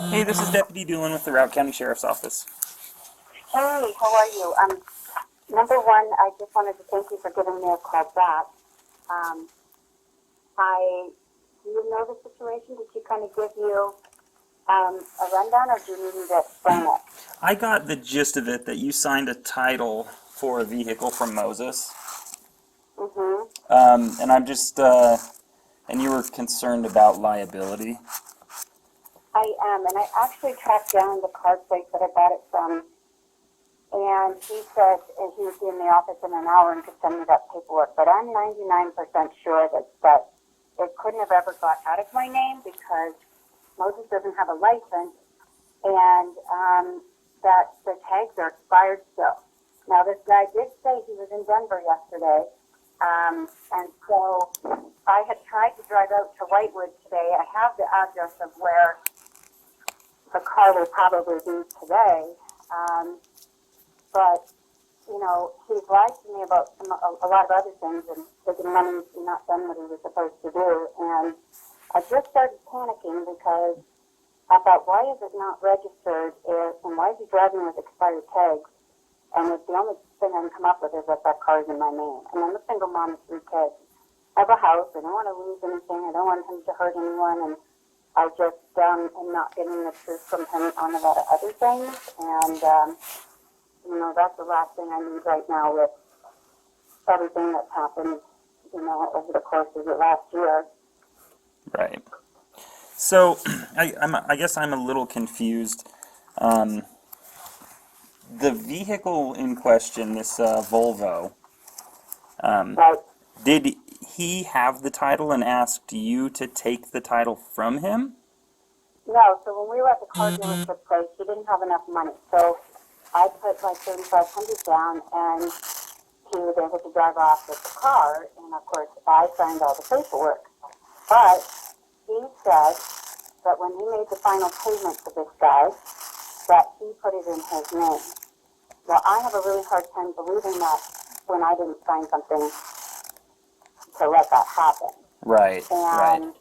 Hey, this is Deputy Doolin with the Routt County Sheriff's Office. Hey, how are you? Number one, I just wanted to thank you for giving me a call back. Um, do you know the situation? Did she kind of give you a rundown, or do you need me to explain it? I got the gist of it that you signed a title for a vehicle from Moses. Mm-hmm. And I'm just, and you were concerned about liability. I am, and I actually tracked down the car place that I bought it from, and he said he would be in the office in an hour and could send me that paperwork. But I'm 99% sure that it couldn't have ever got out of my name because Moses doesn't have a license, and that the tags are expired still. Now, this guy did say he was in Denver yesterday, and so I had tried to drive out to Whitewood today. I have the address of where the car will probably be today, but you know, he's lied to me about a lot of other things and taking money and not done what he was supposed to do. And I just started panicking because I thought, why is it not registered? And why is he driving with expired tags? And it's the only thing I can come up with is that that car is in my name. And I'm a single mom of 3 kids. I have a house. I don't want to lose anything. I don't want him to hurt anyone. And I just am not getting the truth from him on a lot of other things. And you know, that's the last thing I need right now with everything that's happened, you know, over the course of the last year. Right. So, I guess I'm a little confused. The vehicle in question, this Volvo, But did he have the title and asked you to take the title from him? no, so when we were at the car dealership place, he didn't have enough money. So I put like 3,500 down, and he was able to drive off with the car. And of course, I signed all the paperwork. But he said that when he made the final payment to this guy, that he put it in his name. Well, I have a really hard time believing that when I didn't sign something to let that happen. Right, right. And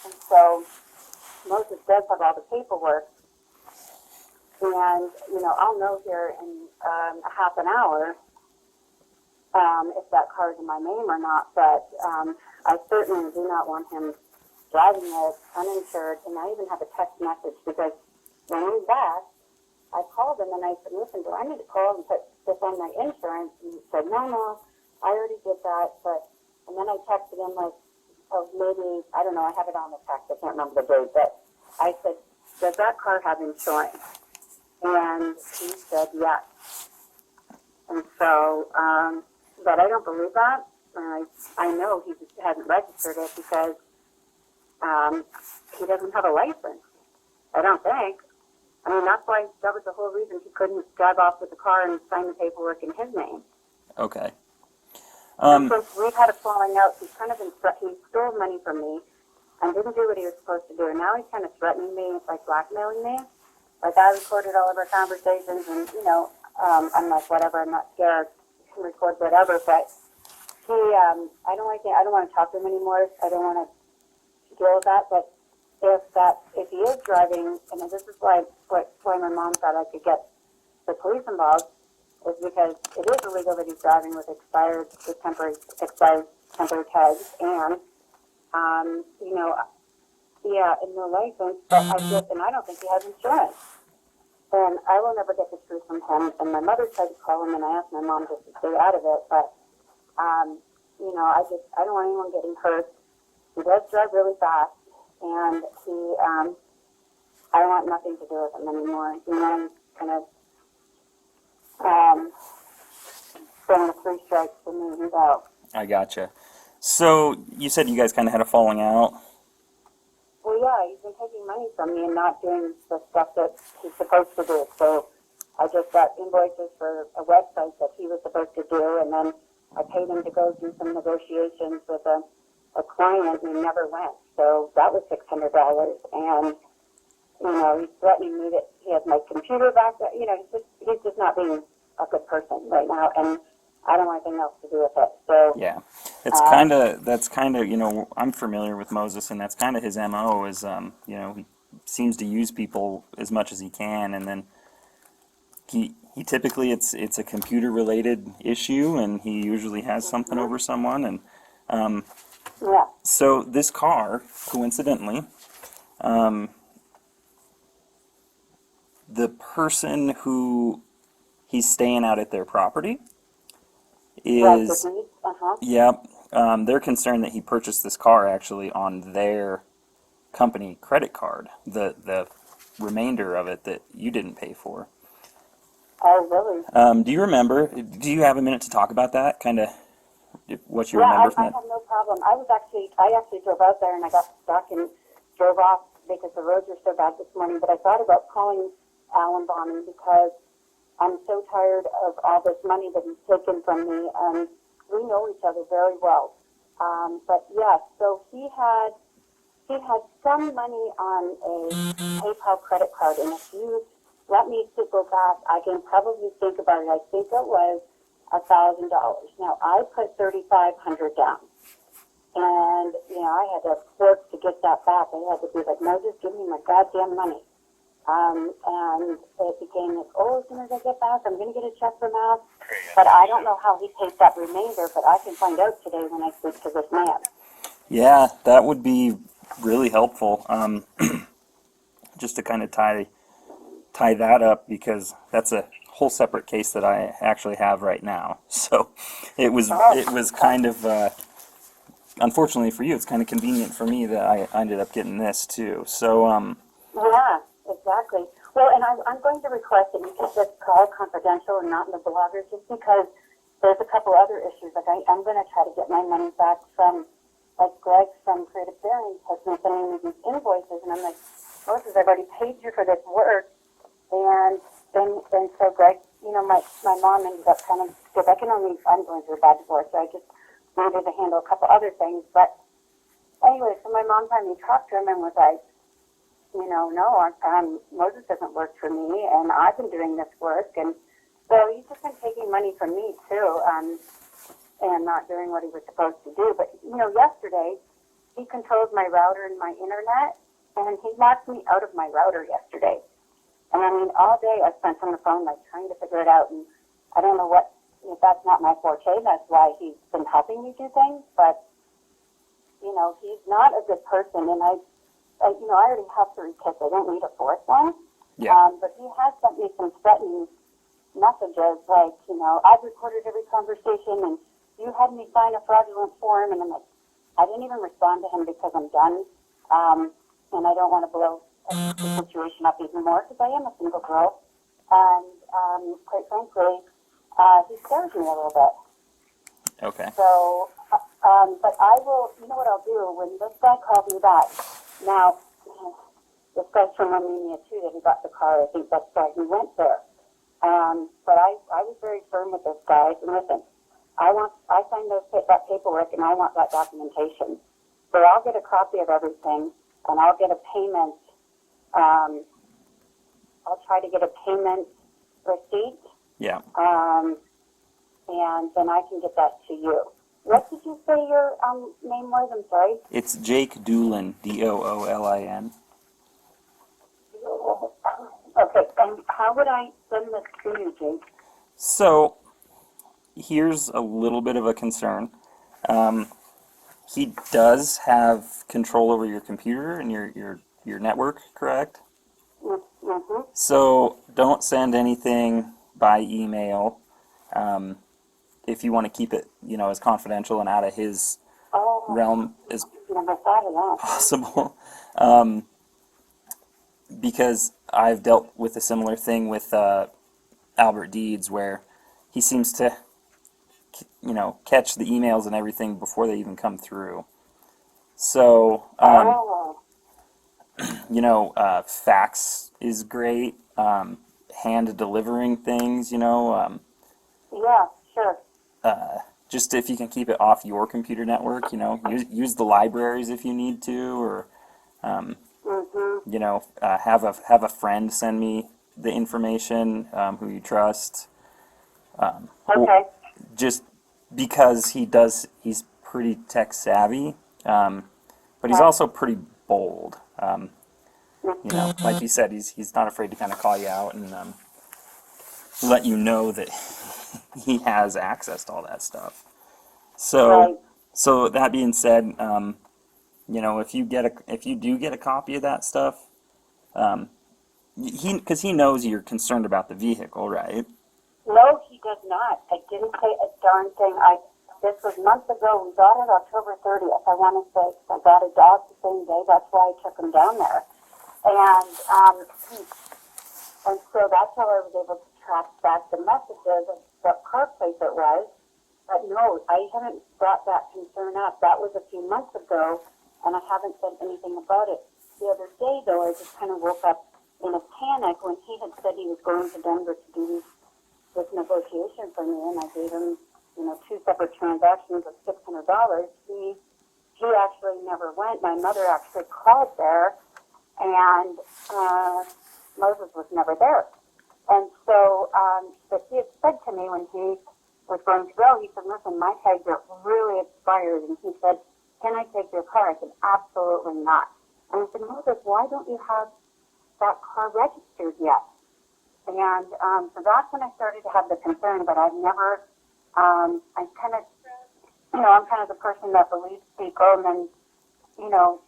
and so Moses does have all the paperwork, and you know, I'll know here in a half an hour if that car is in my name or not. But I certainly do not want him driving it uninsured. And I even have a text message because when I'm back, I called him and I said, "Listen, do I need to call and put this on my insurance?" And he said, "No, I already did that." But and then I texted him like, "Oh, maybe I don't know. I have it on the text. I can't remember the date." But I said, "Does that car have insurance?" And he said, "Yes." And so, but I don't believe that. And I know he just hasn't registered it because he doesn't have a license. I don't think. I mean, that's why that was the whole reason he couldn't drive off with the car and sign the paperwork in his name. Okay. And so we've had a falling out. He's kind of he stole money from me and didn't do what he was supposed to do. And now he's kind of threatening me, like blackmailing me. Like I recorded all of our conversations, and you know, I'm like, whatever. I'm not scared. You can record whatever. But he, I don't want to talk to him anymore. I don't want to deal with that. But if he is driving, and this is why my mom thought I could get the police involved, is because it is illegal that he's driving with temporary tags, and you know, yeah, and no license. But I don't think he has insurance, and I will never get the truth from him. And my mother tried to call him, and I asked my mom just to stay out of it, but you know, I don't want anyone getting hurt. He does drive really fast, and I want nothing to do with him anymore. You know, kind of been the 3 strikes for me. He's out. I gotcha. So, you said you guys kind of had a falling out? Well, yeah, he's been taking money from me and not doing the stuff that he's supposed to do. So I just got invoices for a website that he was supposed to do, and then I paid him to go do some negotiations with a client, and he never went. So that was $600, and you know, he's threatening me that he has my computer back. You know, he's just not being a good person right now, and I don't want anything else to do with it. So Yeah. that's kind of, I'm familiar with Moses, and that's kind of his MO is, he seems to use people as much as he can, and then he typically it's a computer related issue, and he usually has something over someone, and Yeah. so this car, coincidentally, the person who he's staying out at their property Right, is, the deed. Uh-huh. yeah, they're concerned that he purchased this car actually on their company credit card, the remainder of it that you didn't pay for. Oh, really? Do you remember? Do you have a minute to talk about that? Kind of what you Yeah, remember I from have no problem. I actually drove out there and I got stuck and drove off because the roads were so bad this morning. But I thought about calling Alan Bonham because I'm so tired of all this money that he's taken from me, and we know each other very well. But yes, so he had some money on a PayPal credit card, and if you let me to go back, I can probably think about it. I think it was $1,000. Now I put $3,500 down, and I had to work to get that back. I had to be like, no, just give me my goddamn money. And it became like, oh, as soon as I get back, I'm going to get a check from Al. But I don't know how he pays that remainder, but I can find out today when I speak to this man. Yeah, that would be really helpful. Just to kind of tie that up, because that's a whole separate case that I actually have right now. So it was kind of unfortunately for you, it's kind of convenient for me that I ended up getting this too. So Yeah, exactly. Well, and I'm going to request that you keep this call confidential and not in the bloggers, just because there's a couple other issues. Like I'm going to try to get my money back from, like Greg from Creative Bearings has been sending me these invoices, and I'm like, Moses, I've already paid you for this work. And so Greg, my mom ended up kind of, because I'm going through a bad divorce, so I just needed to handle a couple other things. But anyway, so my mom finally talked to him and was like, no, Moses doesn't work for me, and I've been doing this work. And so he's just been taking money from me too, and not doing what he was supposed to do. But, yesterday, he controls my router and my internet, and he locked me out of my router yesterday. And I mean, all day I spent on the phone, like, trying to figure it out. And I don't know if that's not my forte. That's why he's been helping me do things. But, he's not a good person. And I already have 3 kids. I don't need a 4th one. yeah, But he has sent me some threatening messages, like, I've recorded every conversation, and you had me sign a fraudulent form. And I'm like, I didn't even respond to him because I'm done. And I don't want to blow the situation up even more, because I am a single girl, and quite frankly, he scares me a little bit. okay, So, but I will. You know what I'll do when this guy calls me back? Now, this guy's from Romania too. That he got the car. I think that's why he went there. But I was very firm with this guy. And listen, I signed that paperwork, and I want that documentation. So I'll get a copy of everything, and I'll get a payment. I'll try to get a payment receipt, yeah. and then I can get that to you. What did you say your name was? I'm sorry. It's Jake Doolin, Doolin. Okay, and how would I send this to you, Jake? So here's a little bit of a concern. He does have control over your computer and your network, correct? Mm-hmm. So don't send anything by email if you want to keep it, as confidential and out of his realm as Never thought of that. possible. Because I've dealt with a similar thing with Albert Deeds, where he seems to, catch the emails and everything before they even come through. So, fax is great. Hand delivering things, Yeah, sure. just if you can keep it off your computer network, use the libraries if you need to, or have a friend send me the information who you trust. Okay. Just because he's pretty tech savvy, but he's Right. also pretty bold. You know, like you said, he's not afraid to kind of call you out and let you know that he has access to all that stuff. Right. So that being said, you know, if you do get a copy of that stuff, because he knows you're concerned about the vehicle, right? No, he does not. I didn't say a darn thing. This was months ago. We got it October 30th. I want to say I got a dog the same day. That's why I took him down there. And so that's how I was able to track back the messages of what car plate it was. But no, I haven't brought that concern up. That was a few months ago, and I haven't said anything about it. The other day, though, I just kind of woke up in a panic when he had said he was going to Denver to do this negotiation for me, and I gave him, you know, 2 separate transactions of $600. He actually never went. My mother actually called there, and Moses was never there. And so, but he had said to me when he was going to go, he said, listen, my tags are really expired. And he said, can I take your car? I said, absolutely not. And I said, Moses, why don't you have that car registered yet? And so that's when I started to have the concern, but I've never, I'm kind of, you know, I'm kind of the person that believes people, and then, you know,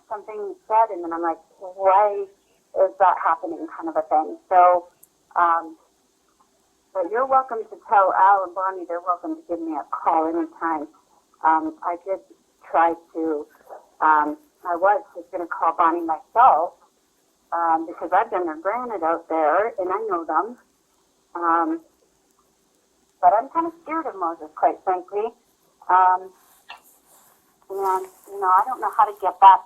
something said, and then I'm like, why is that happening, kind of a thing. So, but you're welcome to tell Al and Bonnie they're welcome to give me a call anytime. I did try to, I was just going to call Bonnie myself, because I've been their granite out there, and I know them. But I'm kind of scared of Moses, quite frankly. And, you know, I don't know how to get back.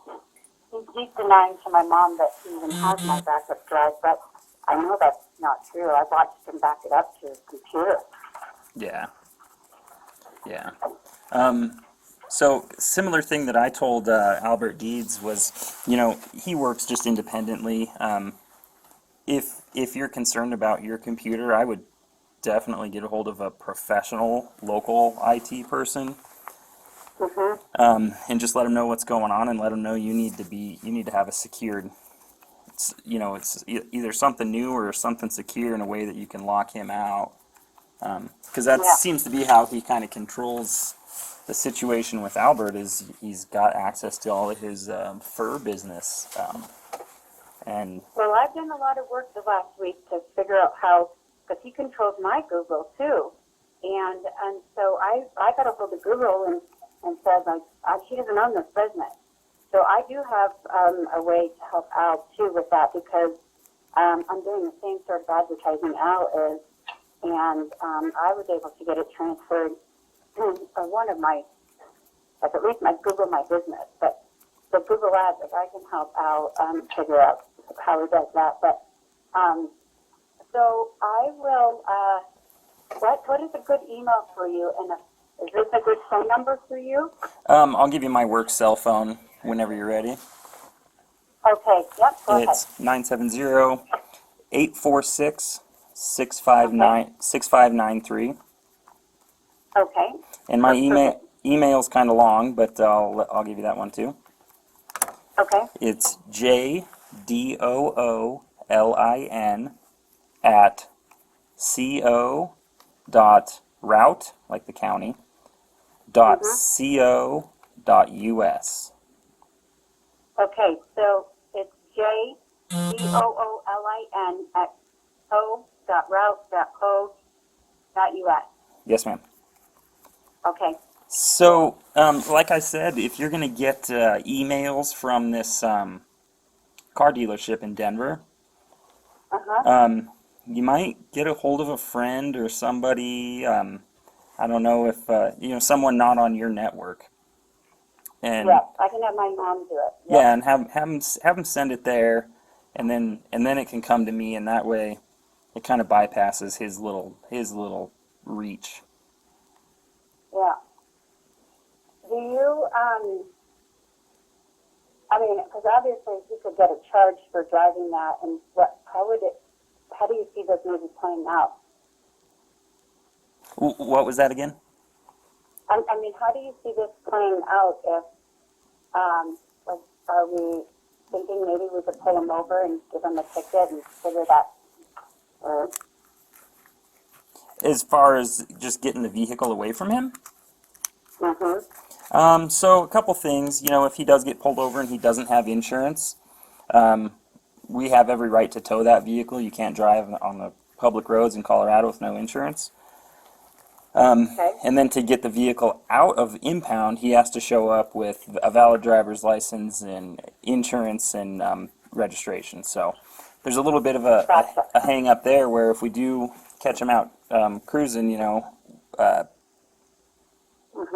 He's denying to my mom that he even has my backup drive, but I know that's not true. I've watched him back it up to his computer. Yeah. Yeah. So similar thing that I told Albert Deeds was, you know, he works just independently. If you're concerned about your computer, I would definitely get a hold of a professional local IT person, and just let them know what's going on, and let them know you need to have a secured. You know, it's either something new or something secure in a way that you can lock him out. Because that seems to be how he kind of controls the situation with Albert. Is he's got access to all of his fur business, and Well, I've done a lot of work the last week to figure out how, because he controls my Google too, and so I got a hold of Google and said, like, he doesn't own this business. So I do have a way to help Al too with that, because I'm doing the same sort of advertising Al is, and I was able to get it transferred one of my, like at least my Google My Business, but the Google Ads, like I can help Al figure out how he does that. But so I will. What is a good email for you? And is this a good phone number for you? I'll give you my work cell phone whenever you're ready. Okay. Yep. Go ahead. It's 970-846-6593. Okay. And my email's kind of long, but I'll give you that one too. Okay. It's JDOOLIN@co.route, like the county, .co.us. Okay. So it's JDOOLIN@co.route.co.us. Yes, ma'am. Okay. So, like I said, if you're going to get emails from this car dealership in Denver, you might get a hold of a friend or somebody. I don't know if someone not on your network, and Yes, I can have my mom do it. Yep. yeah, and have them send it there, and then it can come to me, and that way, it kind of bypasses his little reach. Yeah. Do you, I mean, because obviously he could get a charge for driving that, and how do you see this movie playing out? What was that again? I mean, how do you see this playing out if, like, are we thinking maybe we could pull him over and give him a ticket and figure that, or, As far as just getting the vehicle away from him? mm-hmm, So a couple things, you know, if he does get pulled over and he doesn't have insurance, we have every right to tow that vehicle. You can't drive on the public roads in Colorado with no insurance. okay, And then to get the vehicle out of impound, he has to show up with a valid driver's license and insurance and registration. So there's a little bit of Gotcha. a hang up there where if we do catch him out cruising, you know,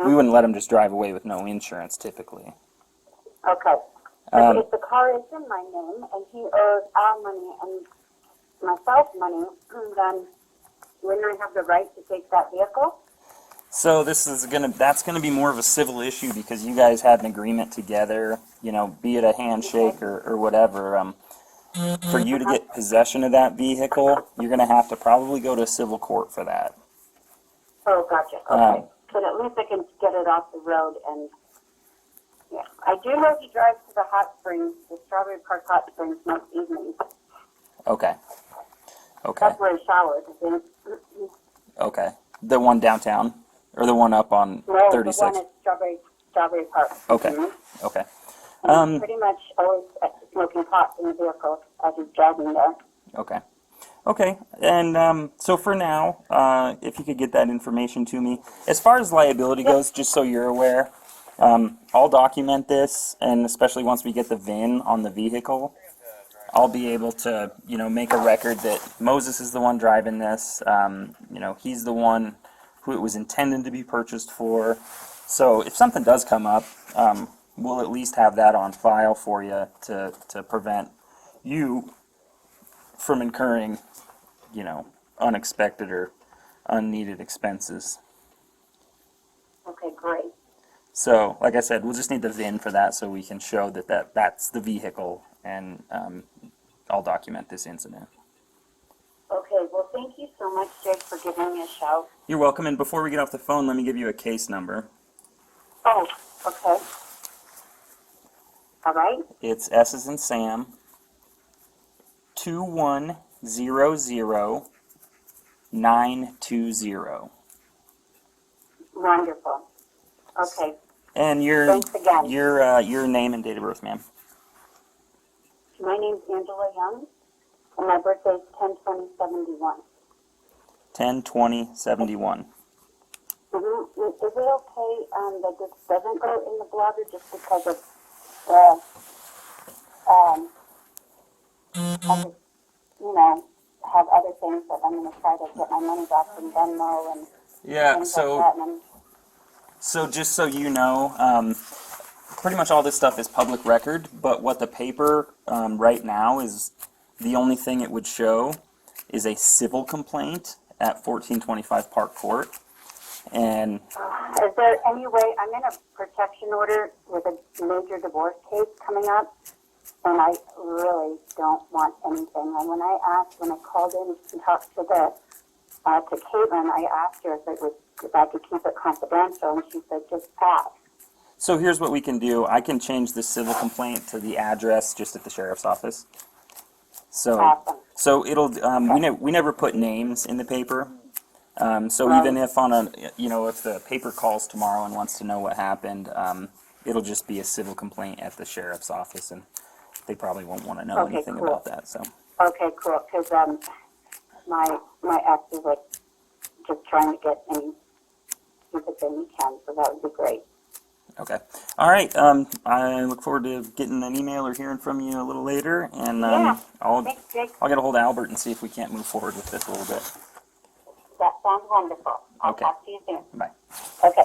we wouldn't let him just drive away with no insurance typically. okay. But if the car is in my name and he owes our money and myself money, then wouldn't I have the right to take that vehicle? So that's gonna be more of a civil issue because you guys had an agreement together, you know, be it a handshake or whatever. For you to get possession of that vehicle, you're gonna have to probably go to civil court for that. Oh, gotcha, okay. But at least I can get it off the road and, yeah. I do know he drives to the hot springs, the Strawberry Park Hot Springs most evenings. Okay. Okay. That's where he showers, I think. Okay. The one downtown or the one up on No, the 36? one at Strawberry Park. Okay. Mhm. Okay. He's pretty much always smoking pot in the vehicle as he's driving there. Okay. Okay. And so for now, if you could get that information to me. As far as liability goes, just so you're aware, I'll document this, and especially once we get the VIN on the vehicle, I'll be able to, you know, make a record that Moses is the one driving this. You know, he's the one who it was intended to be purchased for. So if something does come up, we'll at least have that on file for you to prevent you from incurring, you know, unexpected or unneeded expenses. Okay, great. So, like I said, we'll just need the VIN for that so we can show that's the vehicle, and I'll document this incident. Okay, well, thank you so much, Jake, for giving me a shout. You're welcome, and before we get off the phone, let me give you a case number. Oh, okay. All right. It's S as in Sam, 2100920. Wonderful. Okay. And Thanks again. your name and date of birth, ma'am. My name's Angela Young, and my birthday is 10/20/71. 10/20/71. Mm-hmm. Is it okay that this doesn't go in the blogger just because of the, I just, you know, have other things that I'm going to try to get my money back from Venmo and Yeah. things like that. And So just so you know, pretty much all this stuff is public record, but what the paper right now is, the only thing it would show is a civil complaint at 1425 Park Court. And is there any way, I'm in a protection order with a major divorce case coming up, and I really don't want anything. And when I called in and talked to Caitlin, I asked her if I could keep it confidential, and she said, just ask. so here's what we can do. I can change the civil complaint to the address just at the sheriff's office. So, Awesome. so it'll, we never put names in the paper. So Right. even if if the paper calls tomorrow and wants to know what happened, it'll just be a civil complaint at the sheriff's office, and they probably won't want to know Okay, anything cool. about that. So, Okay, cool, because my ex is like just trying to get any stupid thing he can, so that would be great. okay. All right. I look forward to getting an email or hearing from you a little later, and Yeah. I'll Thanks, Jake. get a hold of Albert and see if we can't move forward with this a little bit. That sounds wonderful. I'll Okay. talk to you soon. Bye. Okay.